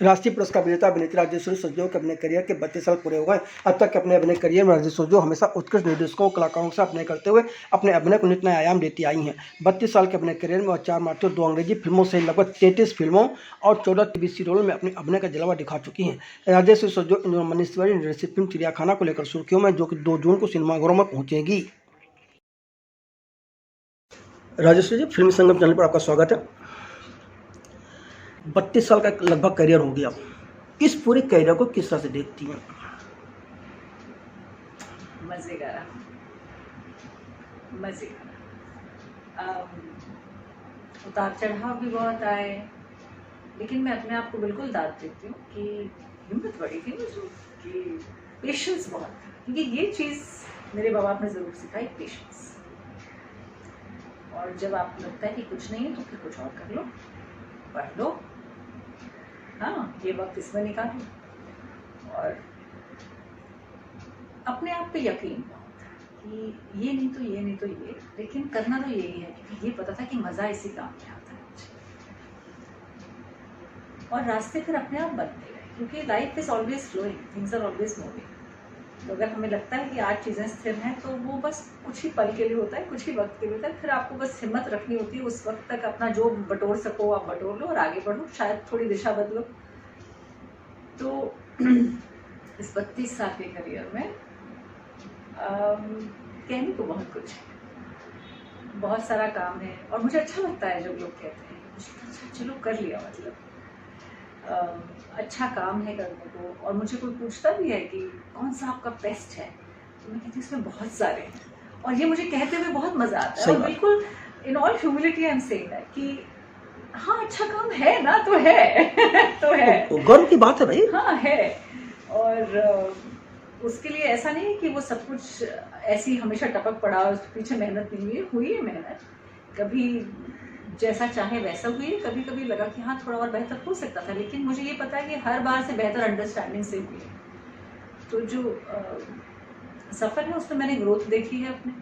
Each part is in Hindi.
राष्ट्रीय पुरस्कार विजेता अभिनेत्री राजेश्वरी सुरजो के अपने करियर के 32 साल पूरे हो गए। अब तक के अपने अभिनय करियर में राजेश्वरी सुरजो हमेशा उत्कृष्ट निर्देशकों कलाकारों से अभिनय करते हुए अपने अभिनय को नित नए आयाम देती आई हैं। 32 साल के अपने करियर में वह 4 मार्चों 2 अंग्रेजी फिल्मों से लगभग 33 फिल्मों और 14 टीवी सीरियलों में अपने अभिनय का जलवा दिखा चुकी हैं। राजेश्वरी सुरजो इन दिनों मनीश्वरी निर्देशित फिल्म चिड़ियाखाना को लेकर सुर्खियों में, जो कि 2 जून को सिनेमाघरों में पहुंचेगी। राजेश्वरी जी, फिल्मी संगम चैनल पर आपका स्वागत है। 32 साल का लगभग करियर हो गया, इस पूरे करियर को किस तरह से देखती हैं? मज़ेदार उतार चढ़ाव भी बहुत आए, लेकिन मैं अपने आप को बिल्कुल दाद देती हूँ कि हिम्मत बड़ी थी मुझे, कि पेशेंस बहुत था, क्योंकि ये चीज़ मेरे बाबा ने ज़रूर सिखाई, पेशेंस। और जब आपको लगता है कि कुछ नहीं है तो फिर कुछ और कर लो, पढ़ लो, हाँ ये वक्त इसमें निकालो, और अपने आप पे यकीन कि ये नहीं तो ये नहीं तो ये, लेकिन करना तो यही है, क्योंकि ये पता था कि मज़ा इसी काम में आता है मुझे। और रास्ते फिर अपने आप बनते गए, क्योंकि life is always flowing, things are always moving. तो अगर हमें लगता है कि आज चीज़ें स्थिर हैं तो वो बस कुछ ही पल के लिए होता है, कुछ ही वक्त के लिए होता है। फिर आपको बस हिम्मत रखनी होती है, उस वक्त तक अपना जो बटोर सको आप बटोर लो और आगे बढ़ो, शायद थोड़ी दिशा बदलो। तो इस 32 साल के करियर में कहने को बहुत कुछ है, बहुत सारा काम है, और मुझे अच्छा लगता है जब लोग कहते हैं अच्छा चलो कर लिया, मतलब अच्छा काम है करने को। और मुझे कोई पूछता भी है कि कौन सा आपका बेस्ट है, तो मैं कहती हूँ इसमें बहुत सारे हैं, और ये मुझे कहते हुए बहुत मज़ा आता है। और बिल्कुल in all humility I am saying that कि हाँ अच्छा काम है ना, तो है तो है, गर्व की बात है भाई। हाँ है, और उसके लिए ऐसा नहीं है कि वो सब कुछ ऐसी हमेशा टपक पड़ा, उसके पीछे मेहनत नहीं हुई है मेहनत, कभी जैसा चाहे वैसा हुई है, कभी कभी लगा कि हाँ थोड़ा और बेहतर हो सकता था, लेकिन मुझे ये पता है कि हर बार से बेहतर अंडरस्टैंडिंग से हुई है। तो जो सफ़र है उसमें मैंने ग्रोथ देखी है अपने,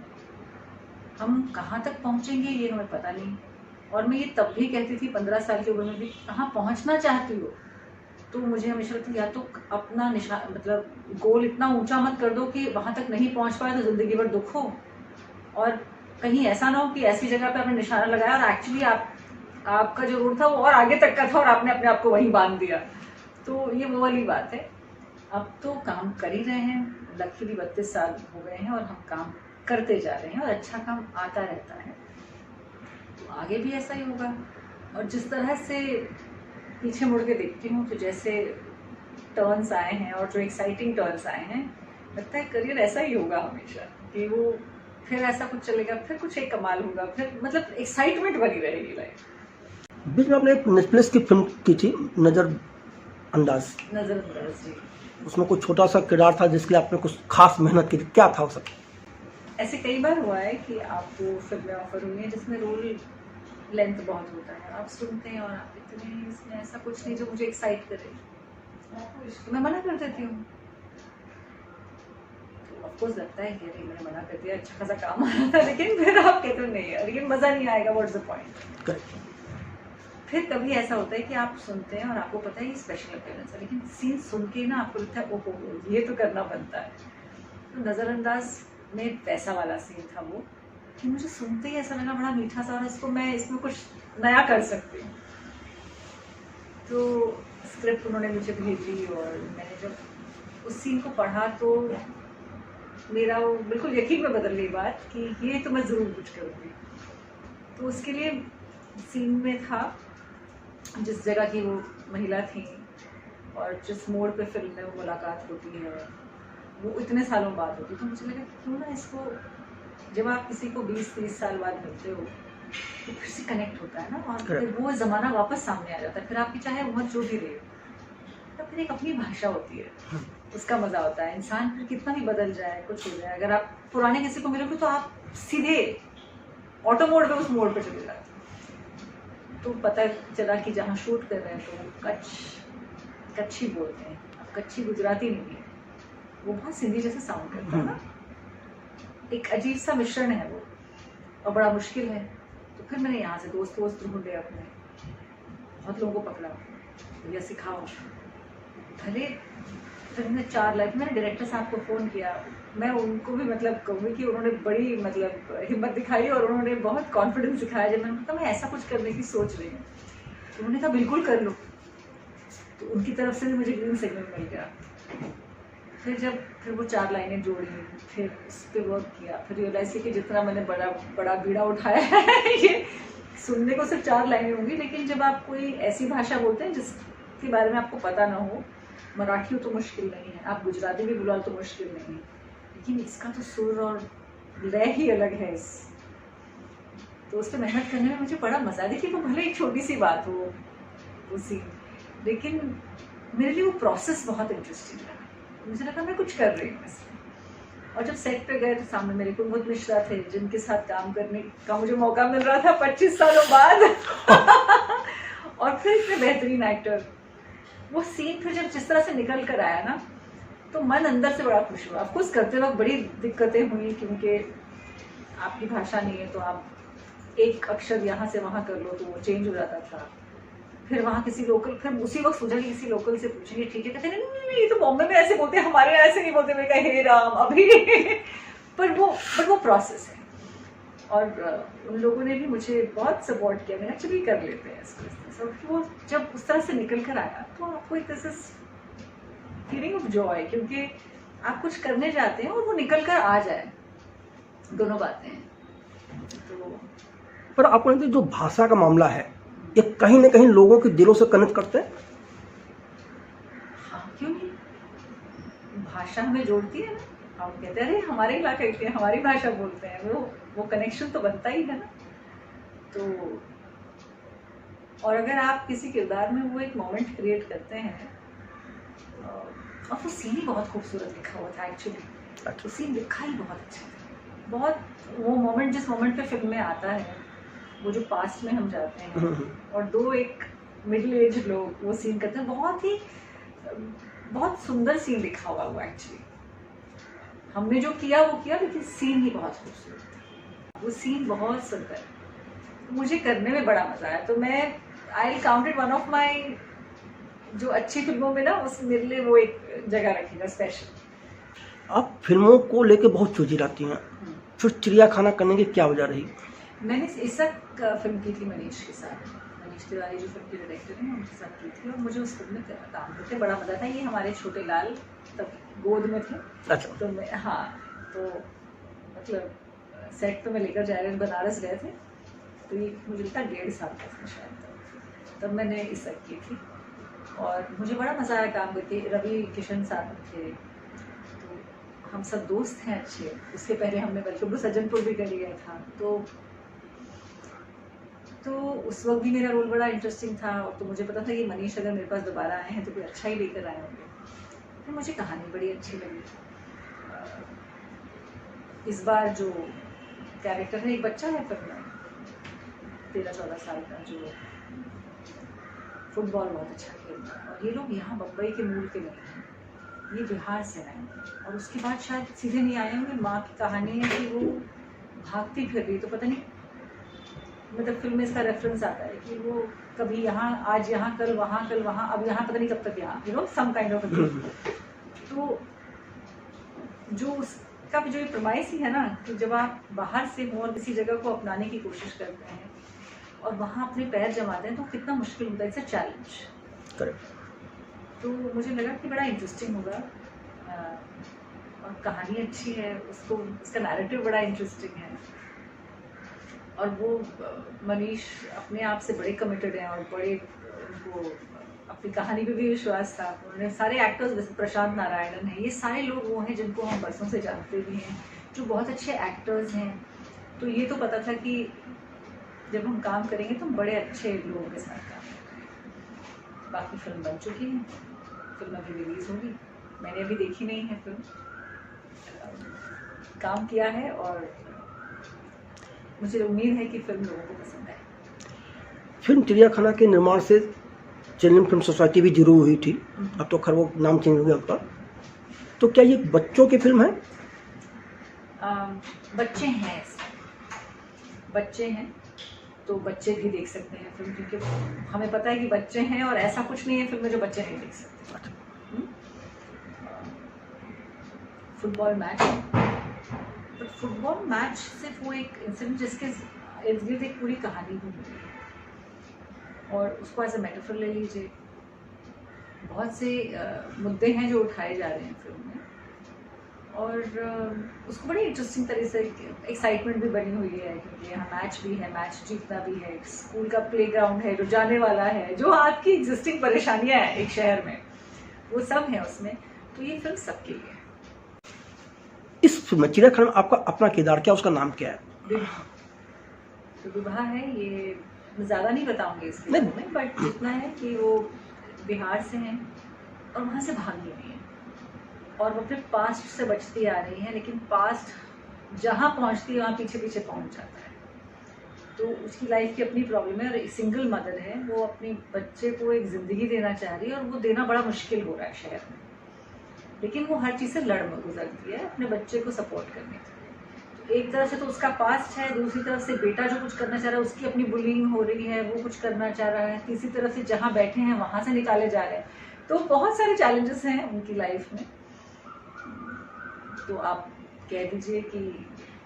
हम कहाँ तक पहुँचेंगे ये हमें पता नहीं। और मैं ये तब भी कहती थी 15 साल की उम्र में भी, कहाँ पहुँचना चाहती हो, तो मुझे हमेशा लगता या तो अपना मतलब गोल इतना ऊंचा मत कर दो कि वहाँ तक नहीं पहुँच पाए तो ज़िंदगी भर दुख हो, और कहीं ऐसा ना हो कि ऐसी जगह पे आपने निशाना लगाया और एक्चुअली आपका जो रोड था वो और आगे तक का था और आपने अपने आप को वहीं बांध दिया। तो ये वो वाली बात है। अब तो काम कर ही रहे हैं, लकीली 32 साल हो गए हैं और हम काम करते जा रहे हैं और अच्छा काम आता रहता है, तो आगे भी ऐसा ही होगा। और जिस तरह से पीछे मुड़ के देखती हूँ तो जैसे टर्न्स आए हैं और जो एक्साइटिंग टर्न्स आए हैं, लगता है करियर ऐसा ही होगा हमेशा, कि वो फिर ऐसा कुछ चलेगा, फिर कुछ एक कमाल होगा, फिर मतलब एक्साइटमेंट बनी रहेगी लाइफ। बीच में आपने एक नेटफ्लिक्स की फिल्म की थी नजरअंदाज जी, उसमें कुछ छोटा सा किरदार था जिसके लिए आपने कुछ खास मेहनत की थी, क्या था वो सब? ऐसे कई बार हुआ है कि आपको फिल्में ऑफर हुई हैं जिसमें रोल लेंथ बहुत होता है, आप सुनते हैं और आप इतने इसमें ऐसा कुछ नहीं जो मुझे एक्साइट करे, तो मैं मना कर देती हूँ। तो ऑफकोर्स लगता है कि अरे मैंने मना कर दिया, अच्छा खासा काम आ रहा था, लेकिन फिर आप कहते हो नहीं है, लेकिन मज़ा नहीं आएगा, व्हाट्स द पॉइंट। फिर कभी ऐसा होता है कि आप सुनते हैं और आपको पता है ये स्पेशल अपीयरेंस है, लेकिन सीन सुन के ना आपको लगता है ओहो ये तो करना बनता है। तो नज़रअंदाज में वैसा वाला सीन था वो, कि मुझे सुनते ही ऐसा लगा बड़ा मीठा सा, और इसको मैं इसमें कुछ नया कर सकती हूँ। तो स्क्रिप्ट उन्होंने मुझे भेजी और मैंने जब उस सीन को पढ़ा तो मेरा वो बिल्कुल यकीन में बदल गई बात कि ये तो मैं ज़रूर कुछ करूँगी। तो उसके लिए सीन में था जिस जगह की वो महिला थी और जिस मोड़ पे फिल्म में वो मुलाकात होती है, वो इतने सालों बाद होती, तो मुझे लगा क्यों ना इसको, जब आप किसी को 20-30 साल बाद मिलते हो तो फिर से कनेक्ट होता है ना, और फिर वो ज़माना वापस सामने आ जाता है, फिर आपकी चाहे उम्र जो भी रहे, तो फिर एक अपनी भाषा होती है, उसका मज़ा होता है। इंसान फिर कितना भी बदल जाए, कुछ हो जाए, अगर आप पुराने किसी को मिलोगे तो आप सीधे ऑटो मोड पे उस मोड़ पर चले जाते। तो पता चला कि जहाँ शूट कर रहे हैं तो कच्छ कच्छी बोलते हैं। अब कच्छी गुजराती नहीं है, वो बहुत सिंधी जैसे साउंड करता है ना, एक अजीब सा मिश्रण है वो, और बड़ा मुश्किल है। तो फिर मैंने यहाँ से दोस्त ढूंढे अपने, बहुत लोगों को पकड़ा, भैया सिखाओ। भले फिर मैंने 4 लाइफ, मैंने डायरेक्टर साहब को फ़ोन किया, मैं उनको भी मतलब कहूँगी कि उन्होंने बड़ी मतलब हिम्मत दिखाई और उन्होंने बहुत कॉन्फिडेंस दिखाया। जब मैंने कहा मैं ऐसा कुछ करने की सोच रही हूँ, तो उन्होंने कहा बिल्कुल कर लो। तो उनकी तरफ से भी मुझे ग्रीन सिग्नल मिल गया। फिर वो 4 लाइनें जोड़ी, फिर उस पर वर्क किया, फिर रियलाइज़ किया कि जितना मैंने बड़ा बीड़ा उठाया है ये सुनने को सिर्फ 4 लाइनें होंगी, लेकिन जब आप कोई ऐसी भाषा बोलते हैं जिसके बारे में आपको पता ना हो, मराठी हो तो मुश्किल नहीं है, आप गुजराती भी बुला तो मुश्किल नहीं है, लेकिन इसका तो सुर और लय ही अलग है तो उस पर मेहनत करने में मुझे बड़ा मज़ा। देखिए वो भले एक छोटी सी बात हो वो सीन, लेकिन मेरे लिए वो प्रोसेस बहुत इंटरेस्टिंग लगा। मुझे लगा मैं कुछ कर रही हूँ इसमें। और जब सेट पे गए तो सामने मेरे कुलमुद मिश्रा थे, जिनके साथ काम करने का मुझे मौका मिल रहा था 25 सालों बाद और फिर इतने बेहतरीन एक्टर। वो सीन फिर जब जिस तरह से निकल कर आया ना, तो मन अंदर से बड़ा खुश हुआ। ऑफकोर्स करते वक्त बड़ी दिक्कतें हुई, क्योंकि आपकी भाषा नहीं है तो आप एक अक्षर यहाँ से वहाँ कर लो तो वो चेंज हो जाता था। फिर वहाँ किसी लोकल, फिर उसी वक्त सोचा कि किसी लोकल से पूछेंगे, ठीक है, कहते नहीं ये तो बॉम्बे में ऐसे बोलते हैं, हमारे यहाँ ऐसे नहीं बोलते। मैं कहा हे राम अभी पर वो प्रोसेस है। और उन लोगों ने भी मुझे बहुत सपोर्ट किया, मैंने चलिए कर लेते हैं इसको। वो जब उस तरह से निकल कर आया तो आपको एक तरह से फीलिंग ऑफ जॉय, क्योंकि आप कुछ करने जाते हैं और वो निकल कर आ जाए, दोनों बातें हैं। तो पर आपको नहीं जो भाषा का मामला है ये कहीं ना कहीं लोगों के दिलों से कनेक्ट करते हैं? हाँ क्यों नहीं, भाषा हमें जोड़ती है ना। हम कहते हैं अरे हमारे इलाके के हमारी भाषा बोलते हैं, वो कनेक्शन तो बनता ही है ना। तो और अगर आप किसी किरदार में वो एक मोमेंट क्रिएट करते हैं, और वो सीन ही बहुत खूबसूरत लिखा हुआ था एक्चुअली। तो सीन लिखा ही बहुत अच्छा था, बहुत वो मोमेंट जिस मोमेंट पे फिल्म में आता है, वो जो पास्ट में हम जाते हैं और दो एक मिडिल एज लोग वो सीन करते हैं, बहुत सुंदर सीन लिखा हुआ वो एक्चुअली। हमने जो किया वो किया, लेकिन सीन ही बहुत खूबसूरत था, वो सीन बहुत सुंदर, मुझे करने में बड़ा मजा आया। तो मैं I count it one of my जो अच्छी फिल्मों में ना, उस मेरे लिए वो एक जगह रखेगा स्पेशल। आप फिल्मों को लेके बहुत चूजी रहती हैं, फिर चिड़ियाखाना करने की क्या वजह रही? मैंने इसक फिल्म की थी मनीष के साथ, मनीष तिवारी जो फिल्म के डायरेक्टर हैं उनके साथ की थी, और मुझे उस फिल्म में काम करके बड़ा मज़ा था। ये हमारे छोटे लाल तब गोद में थे। अच्छा। तो मैं तो मतलब सेट पे मैं लेकर जा रहे बनारस गए थे, तो ये मुझे लगता है 1.5 साल का था शायद, तब मैंने इसक की थी और मुझे बड़ा मज़ा आया काम करके। रवि किशन साथ थे, तो हम सब दोस्त हैं अच्छे। उसके पहले हमने बल्कि सज्जनपुर भी कर लिया था, तो उस वक्त भी मेरा रोल बड़ा इंटरेस्टिंग था। तो मुझे पता था कि मनीष अगर मेरे पास दोबारा आए हैं तो कोई अच्छा ही लेकर आए होंगे। फिर मुझे कहानी बड़ी अच्छी लगी। इस बार जो कैरेक्टर है, एक बच्चा है फिल्म में 13-14 साल का, जो फुटबॉल बहुत अच्छा खेलता है, और ये लोग यहाँ बम्बई के मूल के नहीं हैं, ये बिहार से आए हैं, और उसके बाद शायद सीधे नहीं आए होंगे। माँ की कहानी है कि वो भागती फिर रही, तो पता नहीं, मतलब फिल्म में इसका रेफरेंस आता है कि वो कभी यहाँ, आज यहाँ, कल वहाँ, अब यहाँ, पता नहीं कब तक यहाँ, you know some kind of. तो जो उसका जो ये प्रमाइस ही है ना, कि जब आप बाहर से हो और किसी जगह को अपनाने की कोशिश करते हैं और वहाँ अपने पैर जमाते हैं, तो कितना मुश्किल होता है, इट्स अ चैलेंज। करेक्ट। तो मुझे लगा कि बड़ा इंटरेस्टिंग होगा, और कहानी अच्छी है, उसका नैरेटिव बड़ा इंटरेस्टिंग है, और वो मनीष अपने आप से बड़े कमिटेड हैं, और बड़े उनको अपनी कहानी पे भी विश्वास था। उन्होंने सारे एक्टर्स, जैसे प्रशांत नारायणन है, ये सारे लोग वो हैं जिनको हम बरसों से जानते भी हैं, जो बहुत अच्छे एक्टर्स हैं। तो ये तो पता था कि जब हम काम करेंगे तो हम बड़े अच्छे लोगों के साथ काम करेंगे। बाकी फिल्म बन चुकी है, फिल्म अभी रिलीज़ होगी, मैंने अभी देखी नहीं है फिल्म, काम किया है, और मुझे उम्मीद है कि फिल्म लोगों को पसंद आए। फिल्म चिड़ियाखाना के निर्माण से चिल्ड्रन फिल्म सोसाइटी भी शुरू हुई थी, अब तो खैर वो नाम चेंज हो गया उसका। तो क्या ये बच्चों की फिल्म है? बच्चे हैं इसमें, बच्चे हैं तो बच्चे भी देख सकते हैं फिल्म, क्योंकि हमें पता है कि बच्चे हैं और ऐसा कुछ नहीं है फिल्म में जो बच्चे नहीं देख सकते। Football match, but football match सिर्फ वो एक इंसिडेंट जिसके इर्द गिर्द एक पूरी कहानी घूमी है, और उसको एज ए मेटाफर ले लीजिए। बहुत से मुद्दे हैं जो उठाए जा रहे हैं फिल्म में, और उसको बड़ी इंटरेस्टिंग तरह से एक्साइटमेंट भी बनी हुई है, क्योंकि यहाँ मैच भी है, मैच जीतना भी है, स्कूल का प्लेग्राउंड है जो जाने वाला है, जो आपकी एग्जिस्टिंग परेशानियां हैं एक शहर में, वो सब है उसमें। तो ये फिल्म सबके लिए है। इस फिल्म में चिड़ियाखाना में आपका अपना किरदार क्या, उसका नाम क्या है? विवाह, तो विवाह है ये, मैं ज़्यादा नहीं बताऊंगी इसके बारे में, बट जितना है कि वो बिहार से हैं और वहाँ से भागी हुई हैं, और वो अपने पास्ट से बचती आ रही हैं, लेकिन पास्ट जहाँ पहुँचती है वहाँ पीछे पीछे पहुँच जाता है। तो उसकी लाइफ की अपनी प्रॉब्लम है, और एक सिंगल मदर है, वो अपने बच्चे को एक ज़िंदगी देना चाह रही है, और वो देना बड़ा मुश्किल हो रहा है शहर में, लेकिन वो हर चीज़ से लड़ गुजरती है अपने बच्चे को सपोर्ट करने के लिए। तो एक तरफ से तो उसका पास्ट है, दूसरी तरफ से बेटा जो कुछ करना चाह रहा है उसकी अपनी बुलिंग हो रही है, वो कुछ करना चाह रहा है, तीसरी तरफ से जहाँ बैठे हैं वहाँ से निकाले जा रहे हैं। तो बहुत सारे चैलेंजेस हैं उनकी लाइफ में। तो आप कह दीजिए कि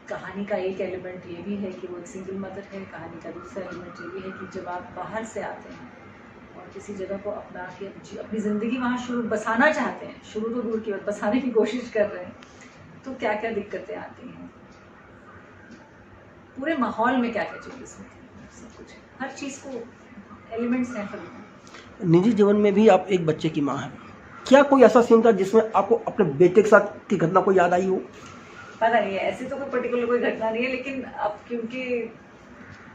कहानी का एक एलिमेंट ये भी है कि वो एक सिंगल मदर है, कहानी का दूसरा एलिमेंट ये भी है कि जब आप बाहर से आते हैं और किसी जगह को अपना के अपनी ज़िंदगी वहाँ शुरू बसाना चाहते हैं, शुरू तो दूर की बात, बसाने की कोशिश कर रहे हैं, तो क्या क्या दिक्कतें आती हैं, पूरे माहौल में क्या क्या चीज़ें होती हैं, सब कुछ हर चीज़ को एलिमेंट्स हैं फिल्म में। निजी जीवन में भी आप एक बच्चे की माँ हैं, क्या कोई ऐसा सीन था जिसमें आपको अपने बेटे के साथ की घटना को याद आई हो? पता नहीं है, ऐसी तो कोई पर्टिकुलर कोई घटना नहीं है, लेकिन अब क्योंकि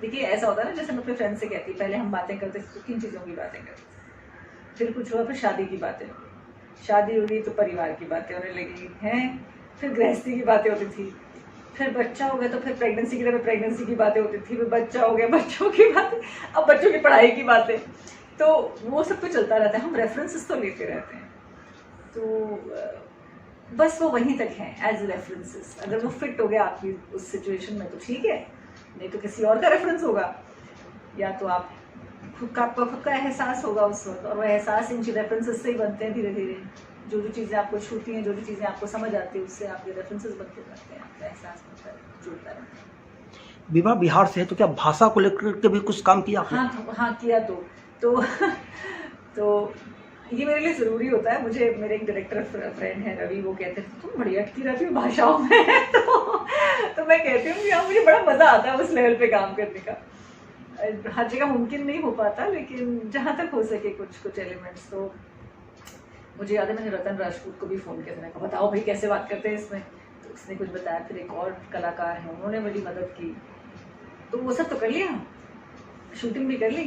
देखिए ऐसा होता है ना, जैसे मैं अपने फ्रेंड से कहती, पहले हम बातें करते थे तो किन चीज़ों की बातें करते थे, फिर कुछ हुआ, फिर शादी की बातें हो गई, शादी हो गई तो परिवार की बातें होने लगी हैं, फिर गृहस्थी की बातें होती थी, फिर बच्चा हो गया तो फिर प्रेगनेंसी की तरह प्रेगनेंसी की बातें होती थी, फिर बच्चा हो गया बच्चों की बातें, अब बच्चों की पढ़ाई की बातें, तो वो सब तो चलता रहता है, हम रेफरेंसेस तो लेते रहते हैं, तो बस वो वहीं तक हैं एज रेफरेंसेस। अगर वो फिट हो गया आपकी उस सिचुएशन में तो ठीक है, नहीं तो किसी और का रेफरेंस होगा, या तो आप आपका खुद का एहसास होगा उस वक्त, और वो एहसास इन रेफरेंसेस से ही बनते हैं धीरे धीरे। जो जो चीज़ें आपको छूती हैं, जो जो चीज़ें आपको समझ आती है, उससे आपके रेफरेंसेस बनते जाते हैं, आपका एहसास बनता है, जुड़ता रहता है। विवाह बिहार से है, तो क्या भाषा को लेकर के भी कुछ काम किया आपने? हाँ किया तो ये मेरे लिए ज़रूरी होता है। मुझे मेरे एक डायरेक्टर फ्रेंड है रवि, वो कहते हैं तुम बड़ी अटकी रहती हो भाषाओं में तो मैं कहती हूँ यार मुझे बड़ा मज़ा आता है उस लेवल पे काम करने का। हर जगह मुमकिन नहीं हो पाता, लेकिन जहाँ तक हो सके कुछ एलिमेंट्स। तो मुझे याद है मैंने रतन राजपूत को भी फ़ोन किया था, मैंने कहा बताओ भाई कैसे बात करते हैं इसमें, तो उसने कुछ बताया। फिर एक और कलाकार हैं, उन्होंने बड़ी मदद की, तो वो सब तो कर लिया, शूटिंग भी कर ली।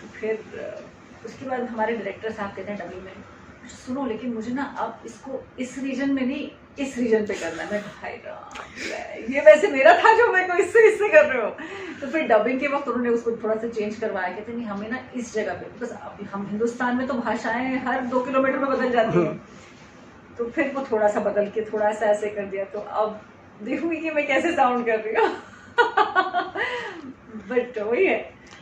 तो फिर उसके बाद हमारे डायरेक्टर साहब कहते हैं डबिंग में सुनो, लेकिन मुझे ना अब इसको इस रीजन में नहीं इस रीजन पे करना है। मैं भाई राम, ये वैसे मेरा था जो मैं को इससे कर रहे हो। तो फिर डबिंग के वक्त उन्होंने उसको थोड़ा सा चेंज करवाया, कहते नहीं हमें ना इस जगह पे, बिकॉज अभी हम हिंदुस्तान में तो भाषाएं हर 2 किलोमीटर में बदल जाती हैं, तो फिर वो थोड़ा सा बदल के थोड़ा सा ऐसे कर दिया। तो अब देखूंगी कि मैं कैसे साउंड कर रही हूँ बट वही है,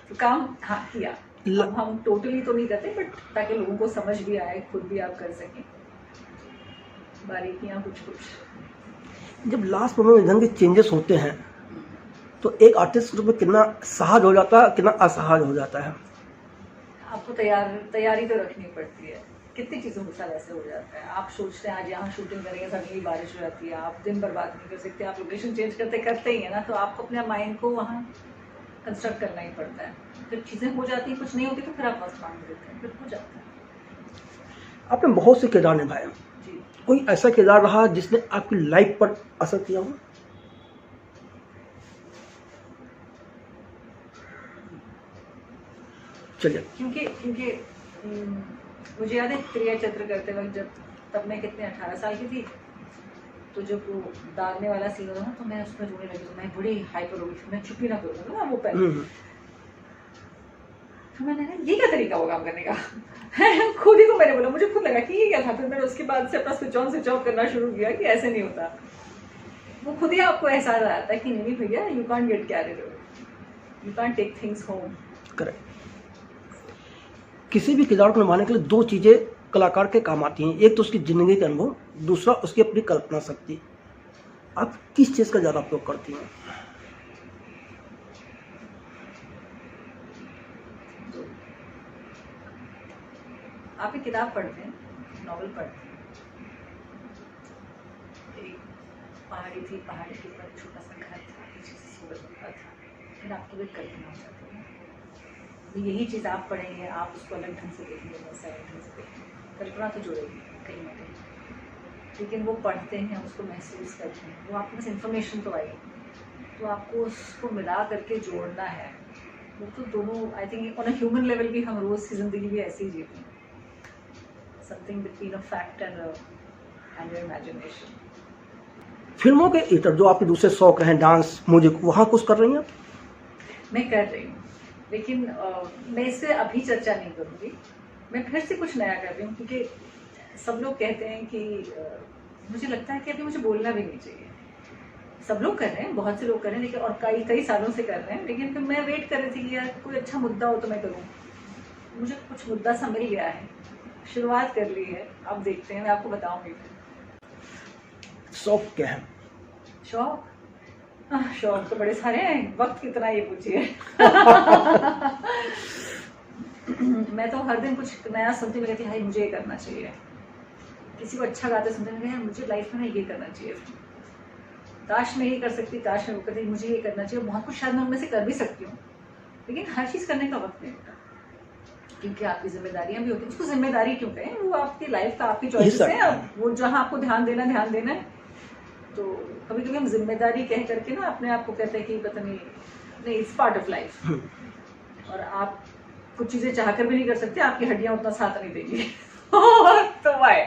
तो काम हाँ किया। अब हम टोटली तो नहीं करते, बट ताकि लोगों को समझ भी आए, खुद भी आप कर सकें बारीकियाँ कुछ। जब लास्ट मोमेंट में ढंग के चेंजेस होते हैं तो एक आर्टिस्ट के रूप में कितना सहज हो जाता है, कितना असहज हो जाता है? आपको तैयारी तो रखनी पड़ती है, कितनी चीज़ों के साथ ऐसे हो जाता है। आप सोचते हैं आज यहाँ शूटिंग करेंगे, सडनली बारिश हो जाती है, आप दिन बर्बाद नहीं कर सकते, आप लोकेशन चेंज करते ही है ना, तो आपको अपने माइंड को वहाँ कंस्ट्रक्ट करना ही पड़ता है। फिर चीज़ें हो जाती हैं, कुछ नहीं होती तो फिर आप मस्त मांग देते हैं, फिर हो जाता है। आपने बहुत से किरदार निभाए, कोई ऐसा किरदार रहा जिसने आपकी लाइफ पर असर किया हो? चलिए, क्योंकि मुझे याद है क्रिया चित्र करते वक्त, तब मैं कितने 18 साल की थी, तो जब वो दागने वाला सीन होता ना, तो मैं उसमें रोने लगी, तो मैं बड़ी हाइपर हो गई, मैं चुप ही ना करूँगा ना वो पहले। तो मैंने कहा ये क्या तरीका होगा काम करने का खुद ही को मैंने बोला, मुझे खुद लगा कि ये क्या था। फिर मैंने उसके बाद से अपना स्विच ऑन स्विच ऑफ करना शुरू किया कि ऐसे नहीं होता। वो खुद ही आपको एहसास आता है कि नहीं भैया, you can't get carried away, you can't take things home. Correct. किसी भी किरदार को निभाने के लिए दो चीज़ें कलाकार के काम आती हैं, एक तो उसकी ज़िंदगी का अनुभव, दूसरा उसकी अपनी कल्पना शक्ति। आप किस चीज़ का ज़्यादा उपयोग करती हैं? आप एक किताब पढ़ते हैं, नॉवल पढ़ते हैं, एक पहाड़ी थी, पहाड़ी के ऊपर छोटा सा घर था, पीछे से सूरज उगता था, फिर आपकी भी कल्पना हो जाती है। तो यही चीज़ आप पढ़ेंगे, आप उसको अलग ढंग से देखेंगे, वैसा अलग ढंग से देखेंगे, कल्पना तो जुड़ेगी कहीं ना कहीं। लेकिन वो पढ़ते हैं, उसको महसूस करते हैं, वो आपके पास इन्फॉर्मेशन तो आई, तो आपको उसको मिला करके जोड़ना है। वो तो दोनों, I think on a human level भी हम रोज़ की ज़िंदगी भी ऐसे ही जीते हैं, something between a fact and your imagination. फिल्मों के इतर जो आपके दूसरे शौक हैं, डांस, म्यूजिक, वहाँ कुछ कर रही हैं? मैं कर रही हूँ, लेकिन मैं इससे अभी चर्चा नहीं करूँगी। मैं फिर से कुछ नया कर रही हूँ, क्योंकि सब लोग कहते हैं कि मुझे लगता है कि अभी मुझे बोलना भी नहीं चाहिए। सब लोग कर रहे हैं, बहुत से लोग कर रहे हैं, लेकिन और कई सालों से कर रहे हैं, लेकिन फिर मैं वेट कर रही थी कि यार कोई अच्छा मुद्दा हो तो मैं करूँ। मुझे कुछ मुद्दा सा मिल गया है, शुरुआत कर ली है, अब देखते हैं, मैं आपको बताऊंगी। शौक क्या है? शौक शौक तो बड़े सारे हैं, वक्त कितना ये पूछिए मैं तो हर दिन कुछ नया सुनती हुई रहती, हाय मुझे ये करना चाहिए। किसी को अच्छा गाते सुनते हैं, मुझे लाइफ में ये करना चाहिए, काश मैं ये कर सकती, काश मैं वो करती, मुझे ये करना चाहिए। बहुत कुछ शायद मैं उनमें से कर भी सकती हूँ, लेकिन हर चीज़ करने का वक्त नहीं होता, क्योंकि आपकी जिम्मेदारियां भी होती हैं। उसको जिम्मेदारी क्यों कहें, वो आपकी लाइफ का, आपकी चॉइसेस है, वो जहाँ आपको ध्यान देना है। तो कभी कभी हम जिम्मेदारी कह करके ना अपने आप को कहते हैं कि पता नहीं, इट्स पार्ट ऑफ लाइफ। और आप कुछ चीज़ें चाह कर भी नहीं कर सकते, आपकी हड्डियां उतना साथ नहीं देगी तो वाई।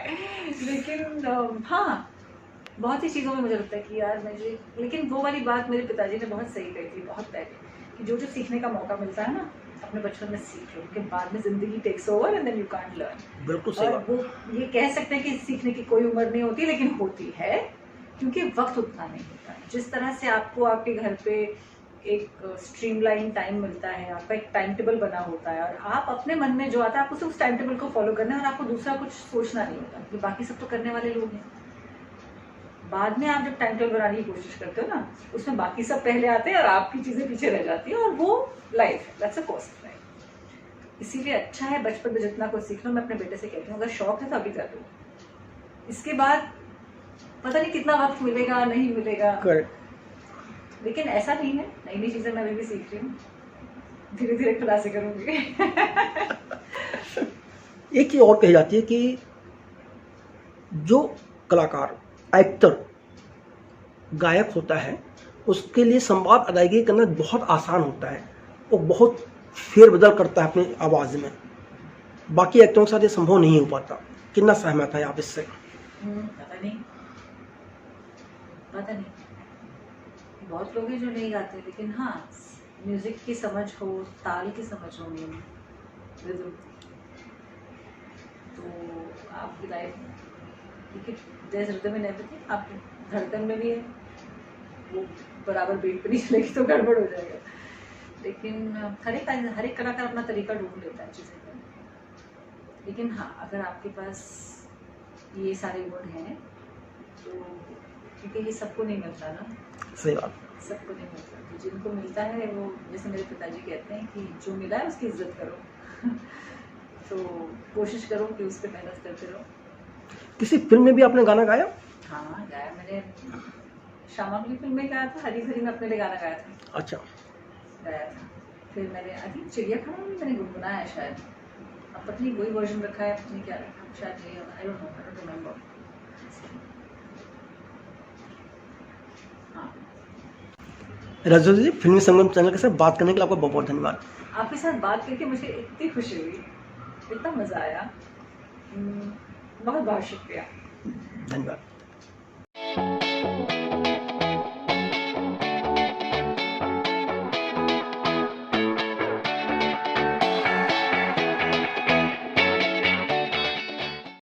लेकिन हाँ, बहुत सी चीज़ों में मुझे लगता है कि यार मुझे, लेकिन वो वाली बात मेरे पिताजी ने बहुत सही कही थी बहुत पहले, कि जो सीखने का मौका मिलता है ना, अपने बचपन में सीख लो, क्योंकि बाद में जिंदगी takes over and then you can't learn. बिल्कुल सही बात। वो ये कह सकते हैं कि सीखने की कोई उम्र नहीं होती, लेकिन होती है, क्योंकि वक्त उतना नहीं होता है। जिस तरह से आपको आपके घर पे एक स्ट्रीमलाइन टाइम मिलता है, आपका एक टाइम टेबल बना होता है, और आप अपने मन में जो आता है आपको उस टाइम टेबल को फॉलो करना है, और आपको दूसरा कुछ सोचना नहीं होता, कि बाकी सब तो करने वाले लोग हैं। बाद में आप जब टाइम टेबल बनाने की कोशिश करते हो ना, उसमें बाकी सब पहले आते हैं और आपकी चीज़ें पीछे रह जाती हैं, और वो लाइफ है, दैट्स अ कॉस्ट लाइफ। इसीलिए अच्छा है बचपन में जितना कुछ सीख लो। मैं अपने बेटे से कहती हूँ, अगर शौक है तो अभी कर लो, इसके बाद पता नहीं कितना वक्त मिलेगा नहीं मिलेगा। करेक्ट। लेकिन ऐसा नहीं है, नई नई चीज़ें मैं अभी भी सीख रही हूँ, धीरे धीरे खुलासे करूँगी एक चीज़ और कही जाती है कि जो कलाकार, एक्टर, गायक होता है, उसके लिए संवाद अदायगी करना बहुत आसान होता है। वो बहुत फेरबदल करता है अपनी आवाज़ में, बाकी एक्टरों के साथ ये संभव नहीं हो पाता। कितना सहमत है आप इससे? पता नहीं, बहुत लोग हैं जो नहीं गाते, लेकिन हाँ, म्यूजिक की समझ हो, ताल की समझ हो, रिदम, तो आपकी लाइफ, क्योंकि जैसे रिदम इन एवरीथिंग, आपकी धड़कन में भी है, वो बराबर बीट पे नहीं चलेगी तो गड़बड़ हो जाएगा। लेकिन हर एक कलाकार अपना तरीका ढूंढ लेता है चीज़ें करने। लेकिन हाँ, अगर आपके पास ये सारे गुण हैं तो, क्योंकि ये सबको नहीं मिलता ना। सही बात। सबको नहीं मिलता, तो जिनको मिलता है वो, जैसे मेरे पिताजी कहते हैं कि जो मिला है उसकी इज्जत करो तो कोशिश करो कि उस पर मेहनत करते रहो। किसी फिल्म में भी आपने गाना गाया? हाँ, गाया मैंने, श्यामावली फिल्म में गाया था, हरी भरी में अपने लिए गाना गाया था। अच्छा। गाया था, फिर मैंने अभी चिड़ियाखाना में मैंने गुनगुनाया है शायद, अब पता नहीं वही वर्जन रखा है, पता नहीं क्या रखा, शायद नहीं, I don't know, I don't remember. हाँ, रजू जी, फिल्मी संगम चैनल के साथ बात करने के लिए आपका बहुत बहुत धन्यवाद। आपके साथ बात करके मुझे इतनी खुशी हुई, इतना मज़ा आया, बहुत बहुत शुक्रिया। धन्यवाद।